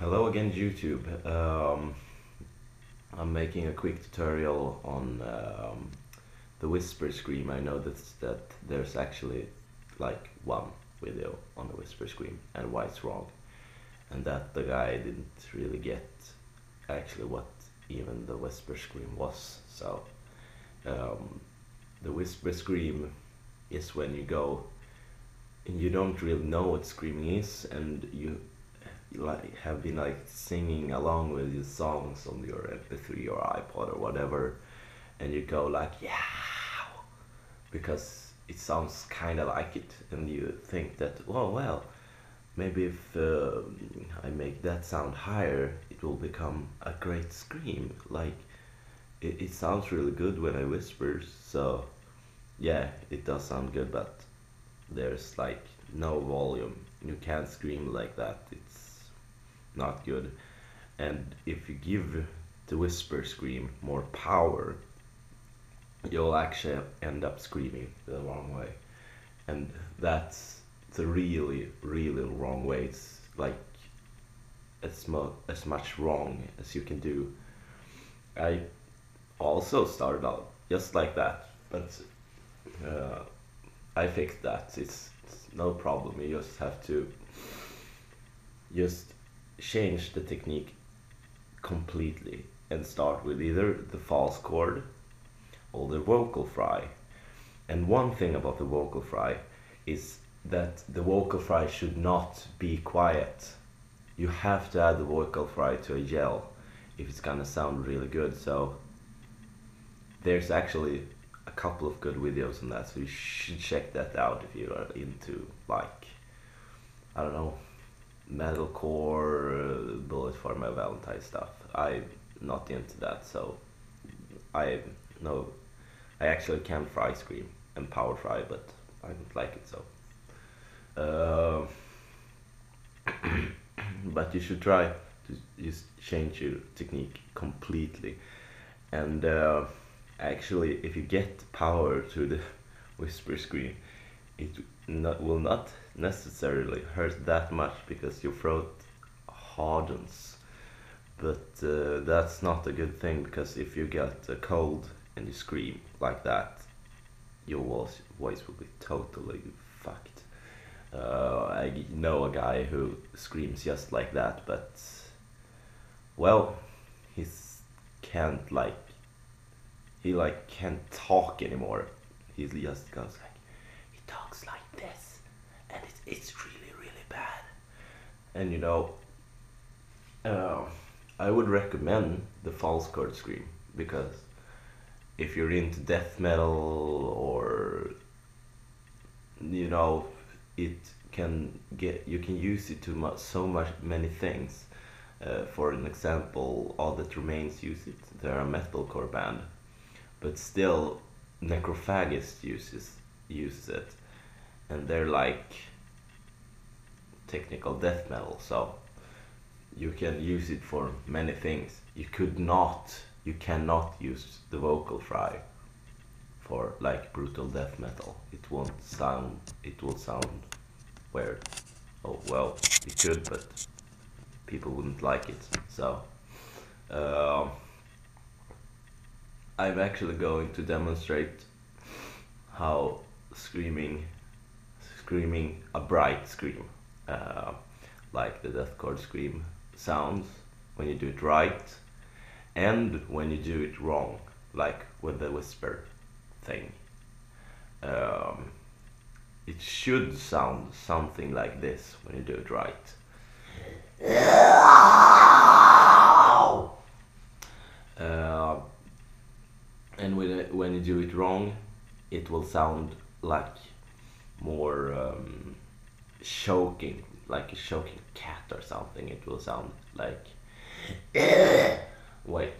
Hello again, YouTube. I'm making a quick tutorial on the Whisperscream. I noticed that there's actually like one video on the Whisperscream and why it's wrong, and that the guy didn't really get actually what even the Whisperscream was. So the Whisperscream is when you go and you don't really know what screaming is, and you like have been like singing along with your songs on your MP3 or iPod or whatever, and you go like yeah, because it sounds kind of like it, and you think that, oh well, maybe if I make that sound higher, it will become a great scream. Like it sounds really good when I whisper, so yeah, it does sound good, but there's like no volume. You can't scream like that. It's not good. And if you give the Whisperscream more power, you'll actually end up screaming the wrong way. And that's the really wrong way. It's like as much wrong as you can do. I also started out just like that, but uh, I fixed that. It's no problem. You just have to just change the technique completely and start with either the false chord or the vocal fry. And one thing about the vocal fry is that the vocal fry should not be quiet. You have to add the vocal fry to a yell if it's gonna sound really good. So there's actually a couple of good videos on that, so you should check that out if you are into, like, I don't know, metalcore, Bullet for My Valentine stuff. I'm not into that, so I know I actually can fry scream and power fry, but I don't like it, so but you should try to just change your technique completely. And actually, if you get power to the Whisperscream, it will not necessarily hurt that much because your throat hardens. But that's not a good thing, because if you get a cold and you scream like that, your voice will be totally fucked. I know a guy who screams just like that, but well, he's can't like he like can't talk anymore. He just goes like, he talks like this, and it's really bad. And I would recommend the false chord scream, because if you're into death metal, or it can get, you can use it to so much many things. For an example, All That Remains use it. They're a metalcore band, but still Necrophagist uses it, and they're like technical death metal, so you can use it for many things. You cannot use the vocal fry for like brutal death metal. It will sound weird. Oh well, it could, but people wouldn't like it. So I'm actually going to demonstrate how screaming a bright scream, like the deathcore scream, sounds when you do it right and when you do it wrong, like with the whisper thing. It should sound something like this when you do it right. And when you do it wrong, it will sound like more choking, like a choking cat or something. It will sound like wait,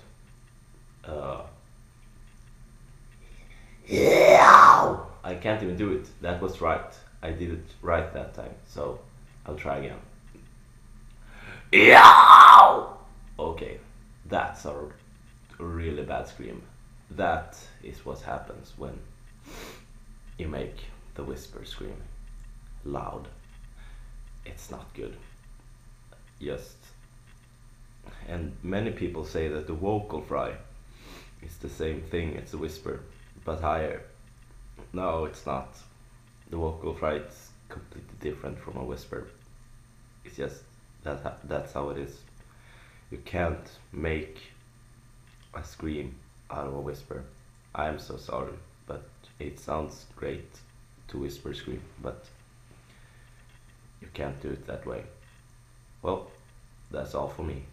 I can't even do it. That was right. I did it right that time, so I'll try again. Okay, that's a really bad scream. That is what happens when you make the Whisperscream loud. It's not good. Just And many people say that the vocal fry is the same thing as a whisper, but higher. No, it's not. The vocal fry is completely different from a whisper. It's just that's how it is. You can't make a scream out of a whisper. I'm so sorry, but it sounds great to whisper scream, but you can't do it that way. Well, that's all for me.